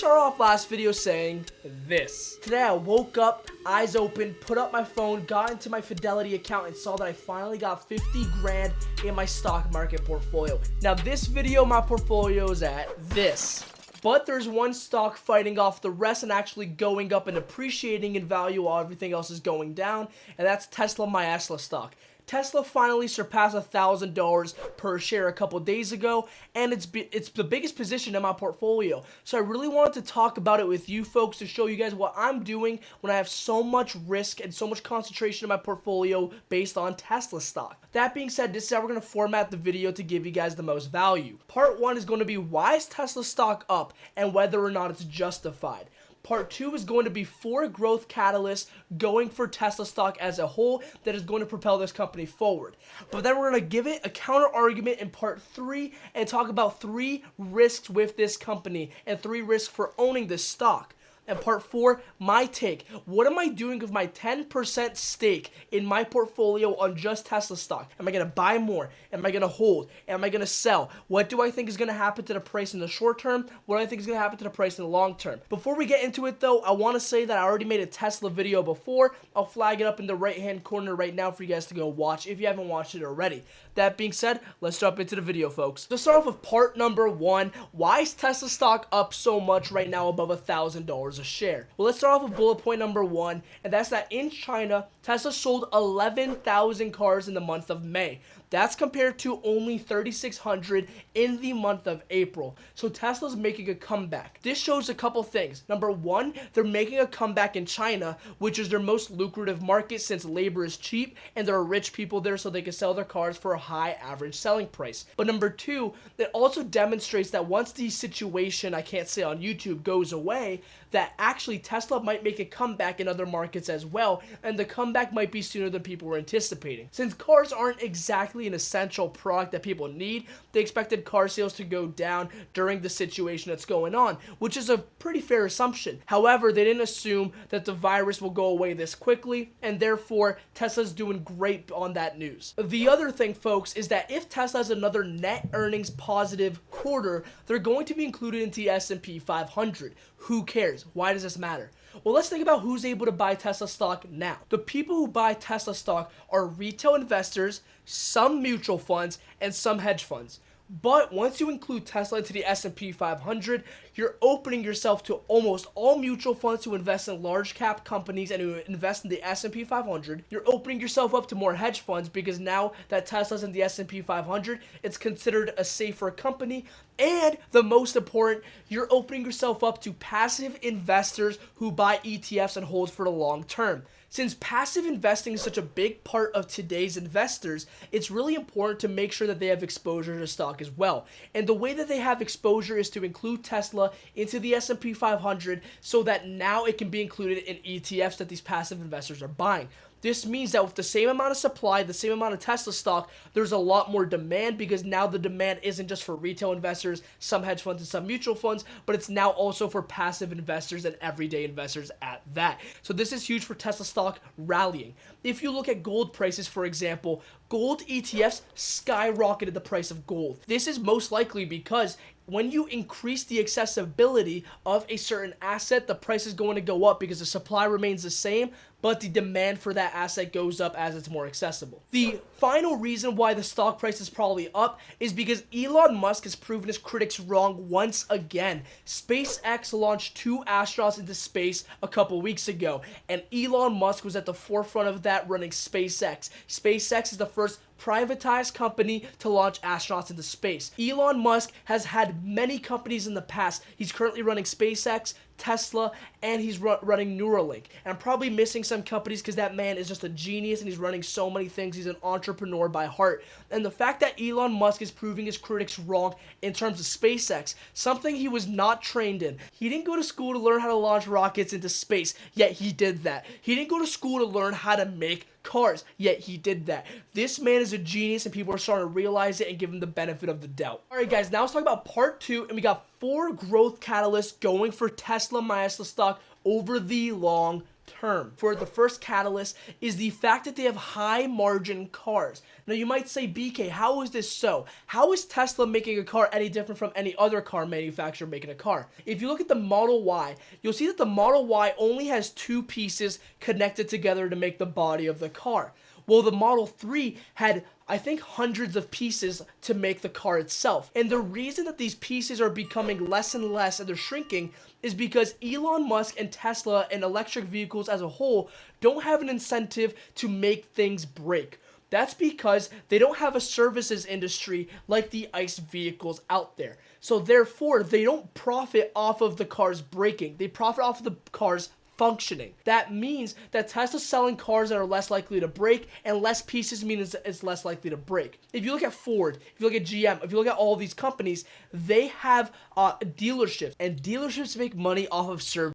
start off last video saying this. Today I woke up, eyes open, put up my phone, got into my Fidelity account and saw that I finally got 50 grand in my stock market portfolio. Now this video, my portfolio is at this. But there's one stock fighting off the rest and actually going up and appreciating in value while everything else is going down, and that's Tesla, my Tesla stock. Tesla finally surpassed $1,000 per share a couple days ago, and it's the biggest position in my portfolio. So I really wanted to talk about it with you folks to show you guys what I'm doing when I have so much risk and so much concentration in my portfolio based on Tesla stock. That being said, this is how we're going to format the video to give you guys the most value. Part 1 is going to be why is Tesla stock up and whether or not it's justified. Part 2 is going to be 4 growth catalysts going for Tesla stock as a whole that is going to propel this company forward. But then we're going to give it a counter argument in part 3 and talk about 3 risks with this company and 3 risks for owning this stock. And part 4, my take. What am I doing with my 10% stake in my portfolio on just Tesla stock? Am I going to buy more? Am I going to hold? Am I going to sell? What do I think is going to happen to the price in the short term? What do I think is going to happen to the price in the long term? Before we get into it though, I want to say that I already made a Tesla video before. I'll flag it up in the right hand corner right now for you guys to go watch if you haven't watched it already. That being said, let's jump into the video, folks. Let's start off with part number 1. Why is Tesla stock up so much right now above $1,000 a share? Well, let's start off with bullet point number 1, and that's that in China, Tesla sold 11,000 cars in the month of May. That's compared to only 3,600 in the month of April. So Tesla's making a comeback. This shows a couple things. Number 1, they're making a comeback in China, which is their most lucrative market since labor is cheap and there are rich people there so they can sell their cars for a high average selling price. But number 2, it also demonstrates that once the situation, I can't say on YouTube, goes away, that actually Tesla might make a comeback in other markets as well, and the comeback might be sooner than people were anticipating. Since cars aren't exactly an essential product that people need, they expected car sales to go down during the situation that's going on, which is a pretty fair assumption. However, they didn't assume that the virus will go away this quickly, and therefore Tesla's doing great on that news. The other thing, folks, is that if Tesla has another net earnings positive quarter, they're going to be included into the S&P 500. Who cares? Why does this matter? Well, let's think about who's able to buy Tesla stock now. The people who buy Tesla stock are retail investors, some mutual funds, and some hedge funds. But once you include Tesla into the S&P 500, you're opening yourself to almost all mutual funds who invest in large cap companies and who invest in the S&P 500. You're opening yourself up to more hedge funds because now that Tesla's in the S&P 500, it's considered a safer company. And the most important, you're opening yourself up to passive investors who buy ETFs and hold for the long term. Since passive investing is such a big part of today's investors, it's really important to make sure that they have exposure to stock as well. And the way that they have exposure is to include Tesla into the S&P 500 so that now it can be included in ETFs that these passive investors are buying. This means that with the same amount of supply, the same amount of Tesla stock, there's a lot more demand because now the demand isn't just for retail investors, some hedge funds and some mutual funds, but it's now also for passive investors and everyday investors at that. So this is huge for Tesla stock rallying. If you look at gold prices, for example, gold ETFs skyrocketed the price of gold. This is most likely because when you increase the accessibility of a certain asset, the price is going to go up because the supply remains the same, but the demand for that asset goes up as it's more accessible. The final reason why the stock price is probably up is because Elon Musk has proven his critics wrong once again. SpaceX launched 2 astronauts into space a couple weeks ago, and Elon Musk was at the forefront of that running SpaceX. SpaceX is the first privatized company to launch astronauts into space. Elon Musk has had many companies in the past. He's currently running SpaceX, Tesla, and he's running Nueralink. And I'm probably missing some companies because that man is just a genius and he's running so many things. He's an entrepreneur by heart. And the fact that Elon Musk is proving his critics wrong in terms of SpaceX, something he was not trained in. He didn't go to school to learn how to launch rockets into space, yet he did that. He didn't go to school to learn how to make cars, yet he did that. This man is a genius and people are starting to realize it and give him the benefit of the doubt. Alright guys, now let's talk about part 2, and we got 4 growth catalysts going for Tesla, my Tesla stock over the long term. For the first catalyst is the fact that they have high margin cars. Now you might say, BK, how is this so? How is Tesla making a car any different from any other car manufacturer making a car? If you look at the Model Y, you'll see that the Model Y only has two pieces connected together to make the body of the car. Well, the Model 3 had, I think, hundreds of pieces to make the car itself. And the reason that these pieces are becoming less and less and they're shrinking is because Elon Musk and Tesla and electric vehicles as a whole don't have an incentive to make things break. That's because they don't have a services industry like the ICE vehicles out there. So therefore, they don't profit off of the cars breaking. They profit off of the cars functioning. That means that Tesla's selling cars that are less likely to break, and less pieces means it's less likely to break. If you look at Ford, if you look at GM, if you look at all these companies, they have dealerships, and dealerships make money off of service.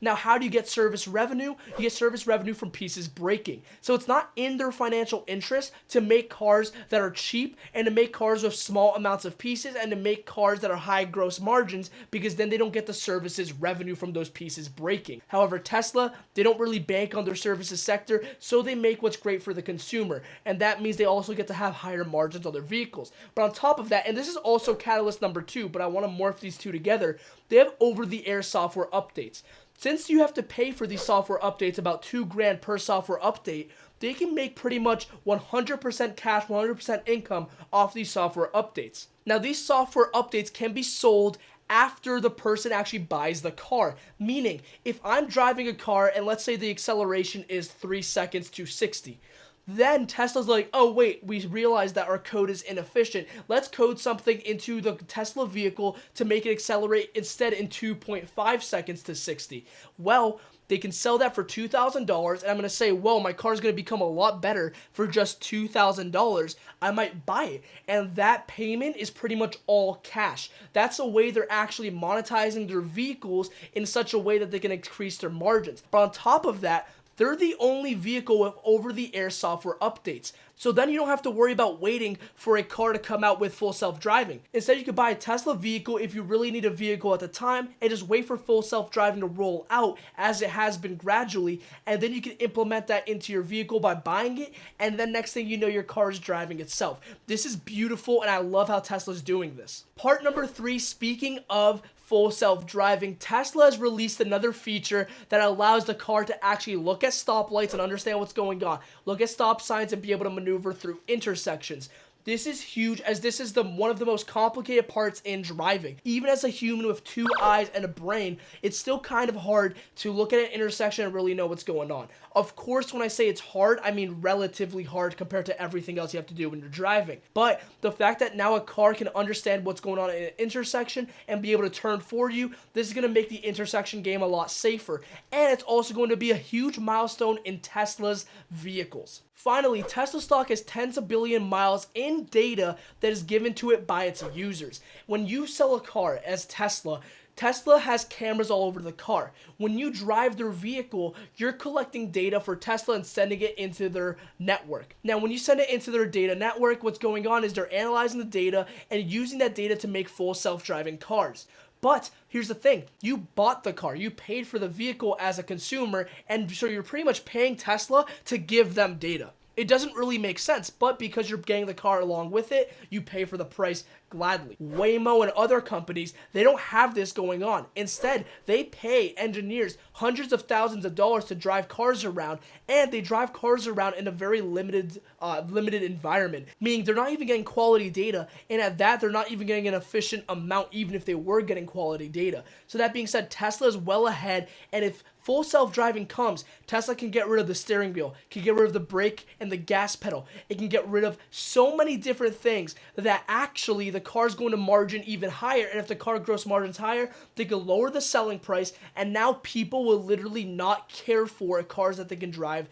Now, how do you get service revenue? You get service revenue from pieces breaking. So it's not in their financial interest to make cars that are cheap and to make cars with small amounts of pieces and to make cars that are high gross margins, because then they don't get the services revenue from those pieces breaking. However, Tesla, they don't really bank on their services sector, so they make what's great for the consumer. And that means they also get to have higher margins on their vehicles. But on top of that, and this is also catalyst number 2, but I want to morph these two together, they have over-the-air software updates. Since you have to pay for these software updates, about $2,000 per software update, they can make pretty much 100% cash, 100% income off these software updates. Now, these software updates can be sold after the person actually buys the car. Meaning, if I'm driving a car and let's say the acceleration is 3 seconds to 60, then Tesla's like, oh wait, we realized that our code is inefficient. Let's code something into the Tesla vehicle to make it accelerate instead in 2.5 seconds to 60. Well, they can sell that for $2,000, and I'm going to say, whoa, my car is going to become a lot better for just $2,000. I might buy it, and that payment is pretty much all cash. That's a way they're actually monetizing their vehicles in such a way that they can increase their margins. But on top of that, they're the only vehicle with over-the-air software updates. So then you don't have to worry about waiting for a car to come out with full self-driving. Instead, you could buy a Tesla vehicle if you really need a vehicle at the time and just wait for full self-driving to roll out as it has been gradually. And then you can implement that into your vehicle by buying it. And then next thing you know, your car is driving itself. This is beautiful, and I love how Tesla's doing this. Part number 3, speaking of full self-driving, Tesla has released another feature that allows the car to actually look at stoplights and understand what's going on, look at stop signs and be able to maneuver through intersections. This is huge, as this is one of the most complicated parts in driving. Even as a human with 2 eyes and a brain, it's still kind of hard to look at an intersection and really know what's going on. Of course, when I say it's hard, I mean relatively hard compared to everything else you have to do when you're driving. But the fact that now a car can understand what's going on in an intersection and be able to turn for you, this is going to make the intersection game a lot safer. And it's also going to be a huge milestone in Tesla's vehicles. Finally, Tesla stock has tens of billion miles in data that is given to it by its users. When you sell a car as Tesla, Tesla has cameras all over the car. When you drive their vehicle, you're collecting data for Tesla and sending it into their network. Now, when you send it into their data network, what's going on is they're analyzing the data and using that data to make full self-driving cars. But here's the thing, you bought the car, you paid for the vehicle as a consumer, and so you're pretty much paying Tesla to give them data. It doesn't really make sense, but because you're getting the car along with it, you pay for the price gladly. Waymo and other companies, they don't have this going on. Instead, they pay engineers hundreds of thousands of dollars to drive cars around, and they drive cars around in a very limited environment, meaning they're not even getting quality data, and at that, they're not even getting an efficient amount, even if they were getting quality data. So that being said, Tesla is well ahead, and if full self-driving comes, Tesla can get rid of the steering wheel, can get rid of the brake and the gas pedal. It can get rid of so many different things that actually the car's going to margin even higher. And if the car gross margins higher, they can lower the selling price, and now people will literally not care for cars that they can drive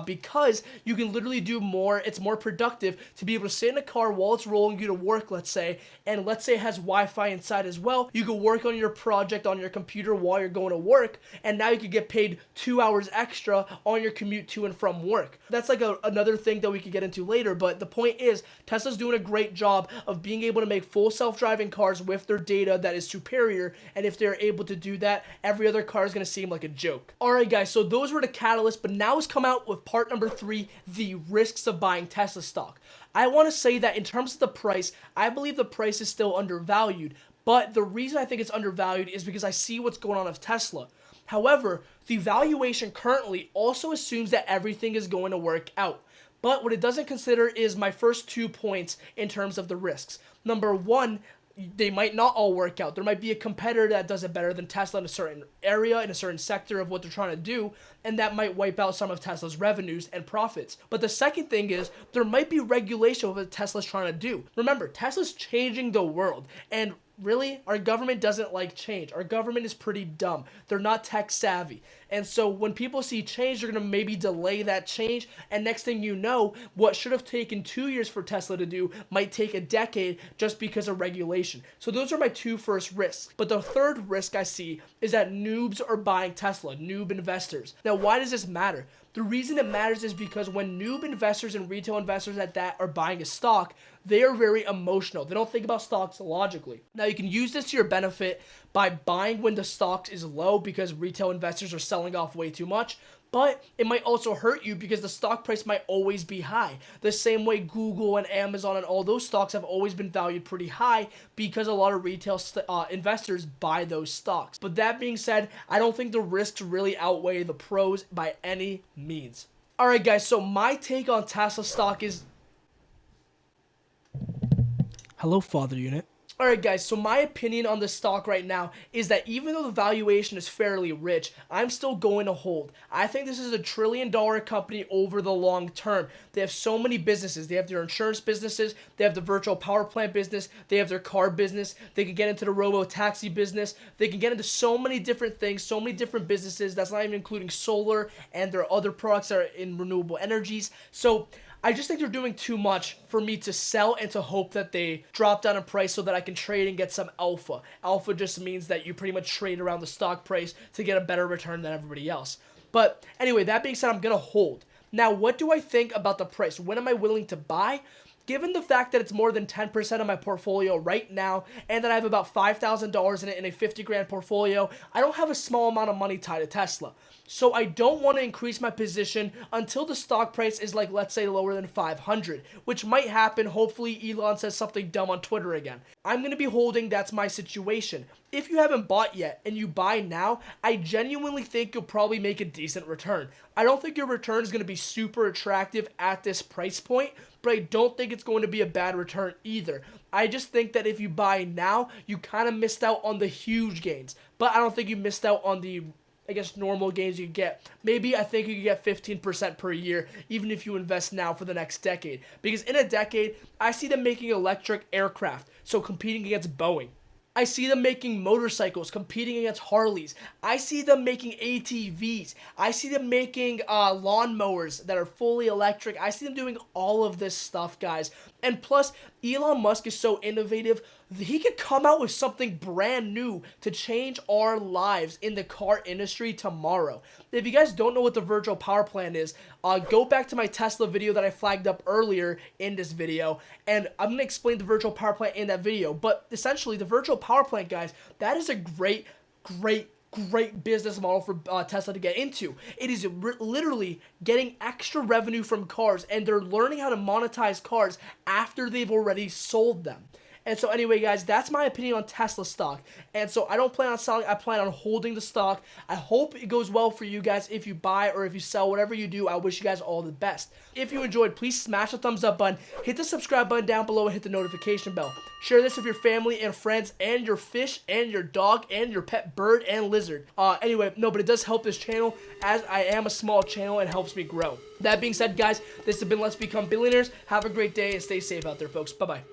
because you can literally do more. It's more productive to be able to sit in a car while it's rolling you to work, let's say, and let's say it has Wi-Fi inside as well. You can work on your project on your computer while you're going to work, and now you could get paid 2 hours extra on your commute to and from work. That's like another thing that we could get into later, but the point is Tesla's doing a great job of being able to make full self-driving cars with their data that is superior, and if they're able to do that, every other car is going to seem like a joke. Alright guys, so those were the catalysts, but now let's come out with part number 3, the risks of buying Tesla stock. I want to say that in terms of the price, I believe the price is still undervalued, but the reason I think it's undervalued is because I see what's going on with Tesla. However, the valuation currently also assumes that everything is going to work out. But what it doesn't consider is my first 2 points in terms of the risks. Number 1, they might not all work out. There might be a competitor that does it better than Tesla in a certain area, in a certain sector of what they're trying to do, and that might wipe out some of Tesla's revenues and profits. But the second thing is, there might be regulation of what Tesla's trying to do. Remember, Tesla's changing the world, and really, our government doesn't like change. Our government is pretty dumb. They're not tech savvy. And so when people see change, they're going to maybe delay that change. And next thing you know, what should have taken 2 years for Tesla to do might take a decade just because of regulation. So those are my 2 first risks. But the third risk I see is that noobs are buying Tesla, noob investors. Now, why does this matter? The reason it matters is because when noob investors and retail investors at that are buying a stock, they are very emotional. They don't think about stocks logically. Now, you can use this to your benefit by buying when the stock is low because retail investors are selling off way too much. But it might also hurt you because the stock price might always be high. The same way Google and Amazon and all those stocks have always been valued pretty high because a lot of retail investors buy those stocks. But that being said, I don't think the risks really outweigh the pros by any means. Alright guys, so my take on Tesla stock is... Hello, Father Unit. Alright guys, so my opinion on the stock right now is that even though the valuation is fairly rich, I'm still going to hold. I think this is a $1 trillion company over the long term. They have so many businesses. They have their insurance businesses, they have the virtual power plant business, they have their car business, they can get into the Robotaxi business, they can get into so many different things, so many different businesses. That's not even including solar and their other products that are in renewable energies. So I just think they're doing too much for me to sell and to hope that they drop down in price so that I can trade and get some alpha. Alpha just means that you pretty much trade around the stock price to get a better return than everybody else. But anyway, that being said, I'm going to hold. Now, what do I think about the price? When am I willing to buy? Given the fact that it's more than 10% of my portfolio right now, and that I have about $5,000 in it in a 50 grand portfolio, I don't have a small amount of money tied to Tesla. So I don't want to increase my position until the stock price is like, let's say, lower than 500, which might happen. Hopefully Elon says something dumb on Twitter again. I'm going to be holding. That's my situation. If you haven't bought yet and you buy now, I genuinely think you'll probably make a decent return. I don't think your return is going to be super attractive at this price point, but I don't think it's going to be a bad return either. I just think that if you buy now, you kind of missed out on the huge gains, but I don't think you missed out on the, I guess, normal gains you get. Maybe I think you could get 15% per year, even if you invest now for the next decade. Because in a decade, I see them making electric aircraft, so competing against Boeing. I see them making motorcycles, competing against Harleys. I see them making ATVs. I see them making lawnmowers that are fully electric. I see them doing all of this stuff, guys. And plus, Elon Musk is so innovative. He could come out with something brand new to change our lives in the car industry tomorrow. If you guys don't know what the virtual power plant is, go back to my Tesla video that I flagged up earlier in this video, and I'm going to explain the virtual power plant in that video. But essentially, the virtual power plant, guys, that is a great business model for Tesla to get into. It is literally getting extra revenue from cars, and they're learning how to monetize cars after they've already sold them. And so anyway, guys, that's my opinion on Tesla stock. And so I don't plan on selling. I plan on holding the stock. I hope it goes well for you guys if you buy or if you sell. Whatever you do, I wish you guys all the best. If you enjoyed, please smash the thumbs up button, hit the subscribe button down below, and hit the notification bell. Share this with your family and friends and your fish and your dog and your pet bird and lizard. Anyway, no, but it does help this channel, as I am a small channel and helps me grow. That being said, guys, this has been Let's Become Billionaires. Have a great day and stay safe out there, folks. Bye-bye.